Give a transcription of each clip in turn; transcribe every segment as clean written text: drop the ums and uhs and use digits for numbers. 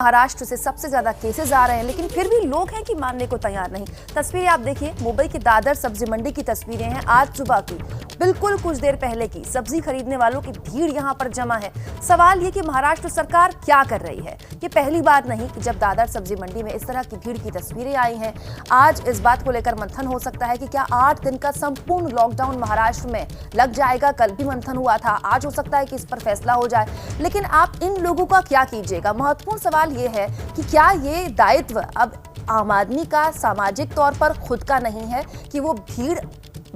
महाराष्ट्र से सबसे ज्यादा केसेस आ रहे हैं, लेकिन फिर भी लोग हैं कि मानने को तैयार नहीं। तस्वीरें आप देखिए, मुंबई की दादर सब्जी मंडी की तस्वीरें हैं आज सुबह की, बिल्कुल कुछ देर पहले की। सब्जी खरीदने वालों की भीड़ यहां पर जमा है। सवाल ये कि महाराष्ट्र सरकार क्या कर रही है। ये पहली बात नहीं कि जब दादर सब्जी मंडी में इस तरह की भीड़ की तस्वीरें आई हैं। आज इस बात को लेकर मंथन हो सकता है कि क्या 8 दिन का संपूर्ण लॉकडाउन महाराष्ट्र में लग जाएगा। कल भी मंथन हुआ था, आज हो सकता है कि इस पर फैसला हो जाए। लेकिन आप इन लोगों का क्या कीजिएगा। महत्वपूर्ण सवाल ये है कि क्या ये दायित्व अब आम आदमी का सामाजिक तौर पर खुद का नहीं है कि वो भीड़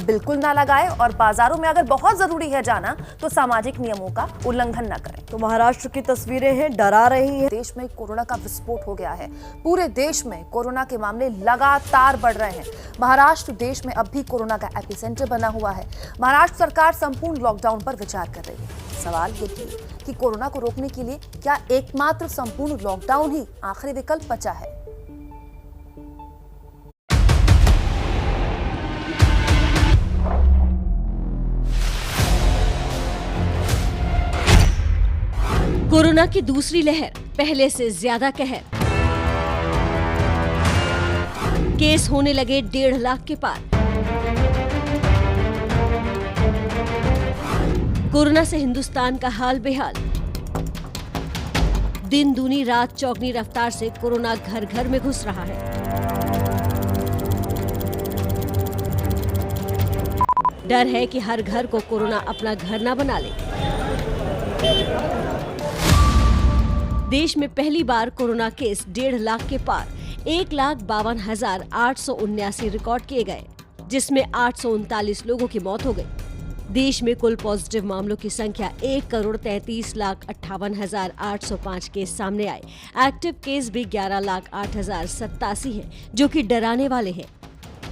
बिल्कुल ना लगाए और बाजारों में अगर बहुत जरूरी है जाना तो सामाजिक नियमों का उल्लंघन ना करें। तो महाराष्ट्र की तस्वीरें हैं, डरा रही है। देश में कोरोना का विस्फोट हो गया है। पूरे देश में कोरोना के मामले लगातार बढ़ रहे हैं। महाराष्ट्र देश में अब भी कोरोना का एपिसेंटर बना हुआ है। महाराष्ट्र सरकार संपूर्ण लॉकडाउन पर विचार कर रही है। सवाल ये है कि कोरोना को रोकने के लिए क्या एकमात्र संपूर्ण लॉकडाउन ही आखिरी विकल्प बचा है। कोरोना की दूसरी लहर पहले से ज्यादा कहर। केस होने लगे 1.5 लाख के पार। कोरोना से हिंदुस्तान का हाल बेहाल। दिन दूनी रात चौगनी रफ्तार से कोरोना घर घर में घुस रहा है। डर है कि हर घर को कोरोना अपना घर ना बना ले। देश में पहली बार कोरोना केस 1.5 लाख के पार। 1,52,879 रिकॉर्ड किए गए, जिसमें 839 लोगों की मौत हो गई। देश में कुल पॉजिटिव मामलों की संख्या 1,33,58,805 केस सामने आए। एक्टिव केस भी 11,08,087 है, जो कि डराने वाले हैं।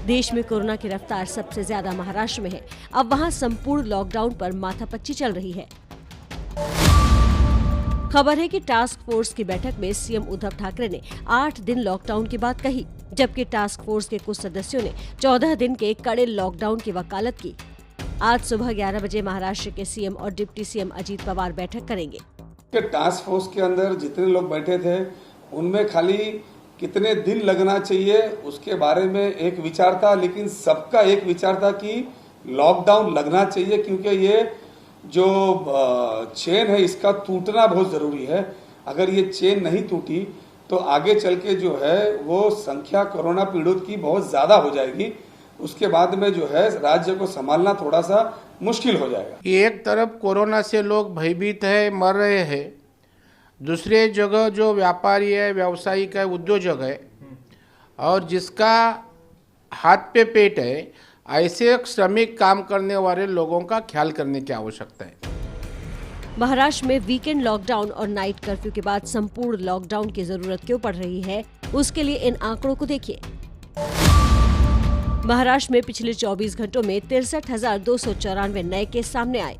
देश में कोरोना की रफ्तार सबसे ज्यादा महाराष्ट्र में है। अब वहां संपूर्ण लॉकडाउन पर माथापच्ची चल रही है। खबर है कि टास्क फोर्स की बैठक में सीएम उद्धव ठाकरे ने 8 दिन लॉकडाउन की बात कही, जबकि टास्क फोर्स के कुछ सदस्यों ने 14 दिन के कड़े लॉकडाउन की वकालत की। आज सुबह 11 बजे महाराष्ट्र के सीएम और डिप्टी सीएम अजीत पवार बैठक करेंगे। टास्क फोर्स के अंदर जितने लोग बैठे थे उनमें खाली कितने दिन लगना चाहिए उसके बारे में एक विचार था, लेकिन सबका एक विचार था कि लॉकडाउन लगना चाहिए, क्योंकि ये जो चेन है इसका टूटना बहुत जरूरी है। अगर ये चेन नहीं टूटी तो आगे चल के जो है वो संख्या कोरोना पीड़ित की बहुत ज्यादा हो जाएगी। उसके बाद में जो है राज्य को संभालना थोड़ा सा मुश्किल हो जाएगा। एक तरफ कोरोना से लोग भयभीत है, मर रहे हैं, दूसरे जगह जो व्यापारी है, व्यावसायिक है, उद्योजक है और जिसका हाथ पे पेट है, ऐसे श्रमिक काम करने वाले लोगों का ख्याल करने की आवश्यकता है। महाराष्ट्र में वीकेंड लॉकडाउन और नाइट कर्फ्यू के बाद संपूर्ण लॉकडाउन की जरूरत क्यों पड़ रही है, उसके लिए इन आंकड़ों को देखिए। महाराष्ट्र में पिछले 24 घंटों में 63,294 नए केस सामने आए।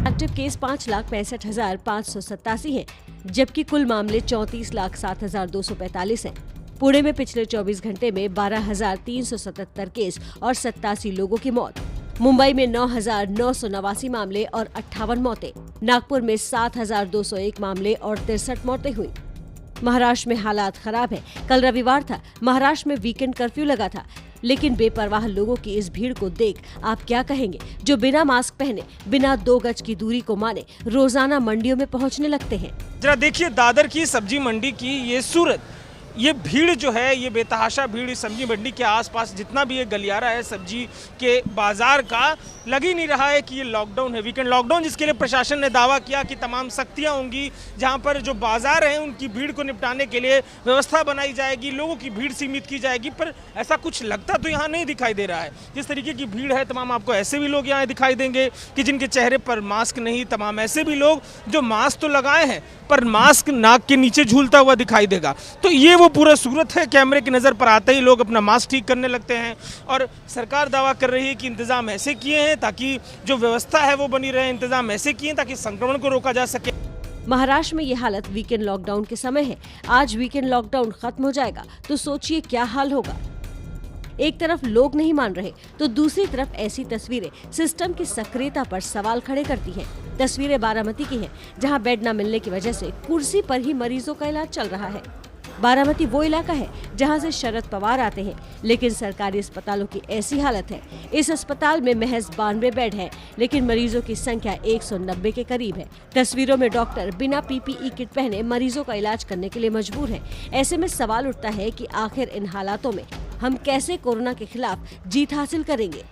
एक्टिव केस 5,65,587 हैं, जबकि कुल मामले 34,07,245 हैं। पुणे में पिछले 24 घंटे में 12,377 केस और 87 लोगों की मौत। मुंबई में 9,989 मामले और 58 मौतें। नागपुर में 7,201 मामले और 63 मौतें हुई। महाराष्ट्र में हालात खराब है। कल रविवार था, महाराष्ट्र में वीकेंड कर्फ्यू लगा था, लेकिन बेपरवाह लोगों की इस भीड़ को देख आप क्या कहेंगे, जो बिना मास्क पहने, बिना 2 गज की दूरी को माने रोजाना मंडियों में पहुंचने लगते हैं। जरा देखिए दादर की सब्जी मंडी की ये सूरत। ये भीड़ जो है, ये बेतहाशा भीड़ इस सब्जी मंडी के आसपास जितना भी ये गलियारा है सब्जी के बाजार का, लग ही नहीं रहा है कि ये लॉकडाउन है, वीकेंड लॉकडाउन, जिसके लिए प्रशासन ने दावा किया कि तमाम सख्तियां होंगी, जहां पर जो बाजार हैं उनकी भीड़ को निपटाने के लिए व्यवस्था बनाई जाएगी, लोगों की भीड़ सीमित की जाएगी। पर ऐसा कुछ लगता तो यहाँ नहीं दिखाई दे रहा है। जिस तरीके की भीड़ है, तमाम आपको ऐसे भी लोग यहाँ दिखाई देंगे कि जिनके चेहरे पर मास्क नहीं, तमाम ऐसे भी लोग जो मास्क तो लगाए हैं पर मास्क नाक के नीचे झूलता हुआ दिखाई देगा। तो ये वो पूरा सूरत है। कैमरे की नज़र पर आते ही लोग अपना मास्क ठीक करने लगते हैं और सरकार दावा कर रही है कि इंतजाम ऐसे किए हैं ताकि जो व्यवस्था है वो बनी रहे, इंतजाम ऐसे किए ताकि संक्रमण को रोका जा सके। महाराष्ट्र में ये हालत वीकेंड लॉकडाउन के समय है। आज वीकेंड लॉकडाउन खत्म हो जाएगा तो सोचिए क्या हाल होगा। एक तरफ लोग नहीं मान रहे तो दूसरी तरफ ऐसी तस्वीरें सिस्टम की सक्रियता पर सवाल खड़े करती हैं। तस्वीरें बारामती की हैं, जहां बेड न मिलने की वजह से कुर्सी पर ही मरीजों का इलाज चल रहा है। बारामती वो इलाका है जहां से शरद पवार आते हैं, लेकिन सरकारी अस्पतालों की ऐसी हालत है। इस अस्पताल में महज 92 बेड है, लेकिन मरीजों की संख्या 190 के करीब है। तस्वीरों में डॉक्टर बिना पीपीई किट पहने मरीजों का इलाज करने के लिए मजबूर हैं। ऐसे में सवाल उठता है कि आखिर इन हालातों में हम कैसे कोरोना के खिलाफ जीत हासिल करेंगे।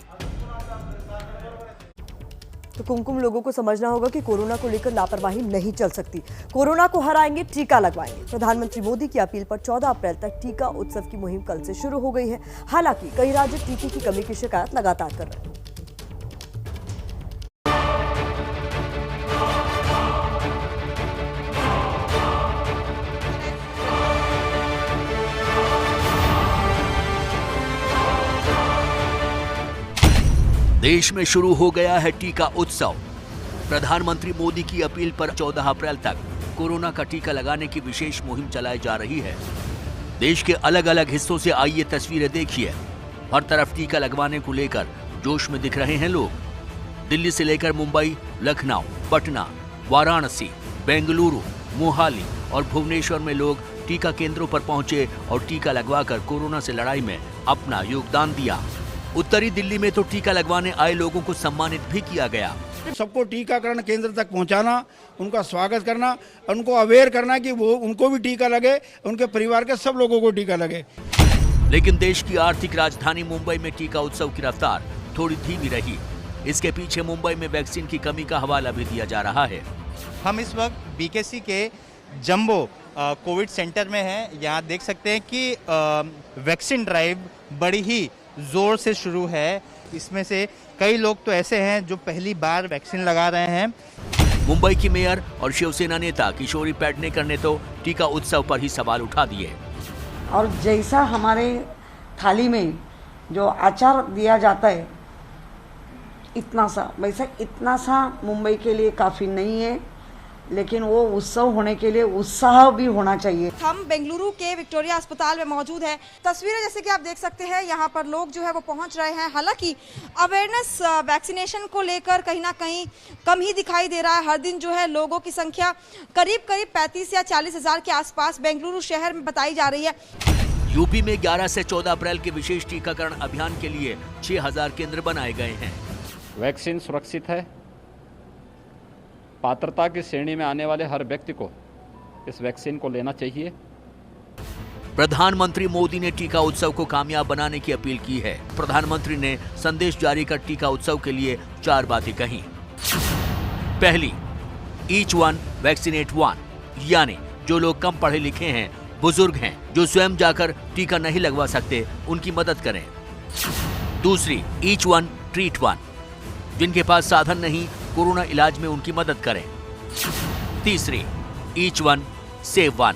तो कुमकुम, लोगों को समझना होगा कि कोरोना को लेकर लापरवाही नहीं चल सकती। कोरोना को हराएंगे, टीका लगवाएंगे। प्रधानमंत्री मोदी की अपील पर 14 अप्रैल तक टीका उत्सव की मुहिम कल से शुरू हो गई है। हालांकि कई राज्य टीके की कमी की शिकायत लगातार कर रहे हैं। देश में शुरू हो गया है टीका उत्सव। प्रधानमंत्री मोदी की अपील पर 14 अप्रैल तक कोरोना का टीका लगाने की विशेष मुहिम चलाई जा रही है। देश के अलग अलग हिस्सों से आई ये तस्वीरें देखिए। हर तरफ टीका लगवाने को लेकर जोश में दिख रहे हैं लोग। दिल्ली से लेकर मुंबई, लखनऊ, पटना, वाराणसी, बेंगलुरु, मोहाली और भुवनेश्वर में लोग टीका केंद्रों पर पहुंचे और टीका लगवाकर कोरोना से लड़ाई में अपना योगदान दिया। उत्तरी दिल्ली में तो टीका लगवाने आए लोगों को सम्मानित भी किया गया। सबको टीकाकरण केंद्र तक पहुंचाना, उनका स्वागत करना, उनको अवेयर करना कि वो उनको भी टीका लगे, उनके परिवार के सब लोगों को टीका लगे। लेकिन देश की आर्थिक राजधानी मुंबई में टीका उत्सव की रफ्तार थोड़ी धीमी रही। इसके पीछे मुंबई में वैक्सीन की कमी का हवाला भी दिया जा रहा है। हम इस वक्त बीकेसी के जंबो कोविड सेंटर में हैं। यहाँ देख सकते हैं कि वैक्सीन ड्राइव बड़ी ही जोर से शुरू है। इसमें से कई लोग तो ऐसे हैं जो पहली बार वैक्सीन लगा रहे हैं। मुंबई की मेयर और शिवसेना नेता किशोरी पेडनेकर ने तो टीका उत्सव पर ही सवाल उठा दिए। और जैसा हमारे थाली में जो अचार दिया जाता है, इतना सा, वैसा इतना सा मुंबई के लिए काफ़ी नहीं है, लेकिन वो उत्सव होने के लिए उत्साह भी होना चाहिए। हम बेंगलुरु के विक्टोरिया अस्पताल में मौजूद हैं। तस्वीरें जैसे कि आप देख सकते हैं, यहाँ पर लोग जो है वो पहुँच रहे हैं। हालांकि अवेयरनेस वैक्सीनेशन को लेकर कहीं ना कहीं कम ही दिखाई दे रहा है। हर दिन जो है लोगों की संख्या करीब 35 या 40 हज़ार के आसपास बेंगलुरु शहर में बताई जा रही है। यूपी में 11 से 14 अप्रैल के विशेष टीकाकरण अभियान के लिए 6000 केंद्र बनाए गए हैं। वैक्सीन सुरक्षित है। पात्रता की श्रेणी में आने वाले हर व्यक्ति को इस वैक्सीन को लेना चाहिए। प्रधानमंत्री मोदी ने टीका उत्सव को कामयाब बनाने की अपील की है। प्रधानमंत्री ने संदेश जारी कर टीका उत्सव के लिए 4 बातें कही। पहली, ईच वन वैक्सीनेट वन, यानी जो लोग कम पढ़े लिखे हैं, बुजुर्ग हैं, जो स्वयं जाकर टीका नहीं लगवा सकते, उनकी मदद करें। दूसरी, ईच वन ट्रीट वन, जिनके पास साधन नहीं, कोरोना इलाज में उनकी मदद करें। तीसरी, each one save one,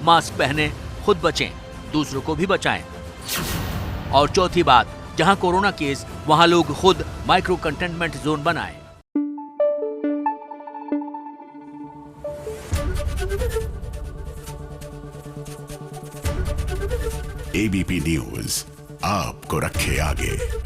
mask पहने, खुद बचें, दूसरों को भी बचाएं। और चौथी बात, जहां कोरोना केस वहां लोग खुद माइक्रो कंटेनमेंट जोन बनाएं। एबीपी न्यूज आपको रखे आगे।